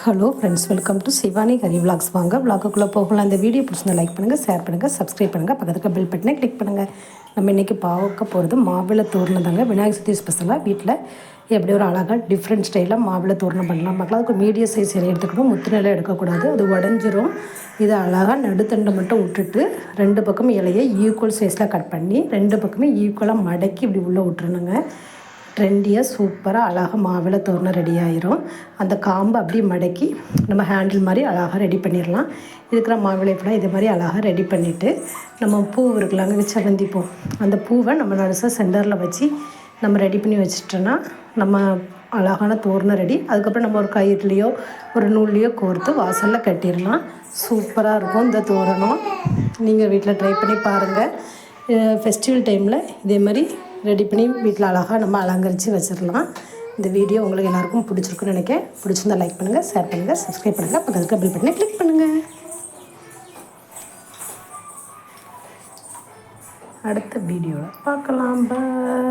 Hello friends, welcome to Shivani Hari vlogs. வாங்க விலாக்குள்ளே போகலாம். இந்த வீடியோ பிடிச்சிருந்தா லைக் பண்ணுங்கள், ஷேர் பண்ணுங்கள், சப்ஸ்கிரைப் பண்ணுங்கள், பக்கத்துக்கு பெல் பட்டனை கிளிக் பண்ணுங்கள். நம்ம இன்றைக்கி பார்க்க போகிறது மாவிளை தோரணம் தாங்க. விநாயகர் சதுர்த்தி ஸ்பெஷலாக வீட்டில் எப்படி ஒரு அழகாக டிஃப்ரெண்ட் ஸ்டைலில் மாவிளை தோரணம் பண்ணலாம். மக்கள் அதுக்கு மீடியம் சைஸ் இலையை எடுத்துக்கணும், முத்து நிலை எடுக்கக்கூடாது, அது உடஞ்சிரும். இதை அழகாக நடுத்தண்டை மட்டும் விட்டுட்டு ரெண்டு பக்கம் இலையை ஈக்குவல் சைஸில் கட் பண்ணி ரெண்டு பக்கமே ஈக்குவலாக மடக்கி இப்படி உள்ளே விட்டுருணுங்க. ட்ரெண்டியாக சூப்பராக அழகாக மாவிளை தோரணம் ரெடி ஆயிரும். அந்த காம்பை அப்படியே மடக்கி நம்ம ஹேண்டில் மாதிரி அழகாக ரெடி பண்ணிடலாம். இருக்கிற மாவிளை ஃபுல்லாக இதே மாதிரி அழகாக ரெடி பண்ணிவிட்டு நம்ம பூ இருக்கலாங்க, செவ்வந்தி பூ, அந்த பூவை நம்ம நடுசாக சென்டரில் வச்சு நம்ம ரெடி பண்ணி வச்சிட்டோன்னா நம்ம அழகான தோரணம் ரெடி. அதுக்கப்புறம் நம்ம ஒரு கயிறுலையோ ஒரு நூல்லையோ கோர்த்து வாசலில் கட்டிடலாம். சூப்பராக இருக்கும் இந்த தோரணம். நீங்கள் வீட்டில் ட்ரை பண்ணி பாருங்கள். ஃபெஸ்டிவல் டைமில் இதே மாதிரி ரெடி பண்ணி வீட்டில் அழகாக நம்ம அலங்கரித்து வச்சிடலாம். இந்த வீடியோ உங்களுக்கு எல்லாருக்கும் பிடிச்சிருக்குன்னு நினைக்கிறேன். பிடிச்சிருந்தா லைக் பண்ணுங்கள், ஷேர் பண்ணுங்கள், சப்ஸ்கிரைப் பண்ணுங்கள், பக்கத்துக்கு பெல் பட்டனை கிளிக் பண்ணுங்கள். அடுத்த வீடியோவில் பார்க்கலாம். பாய்.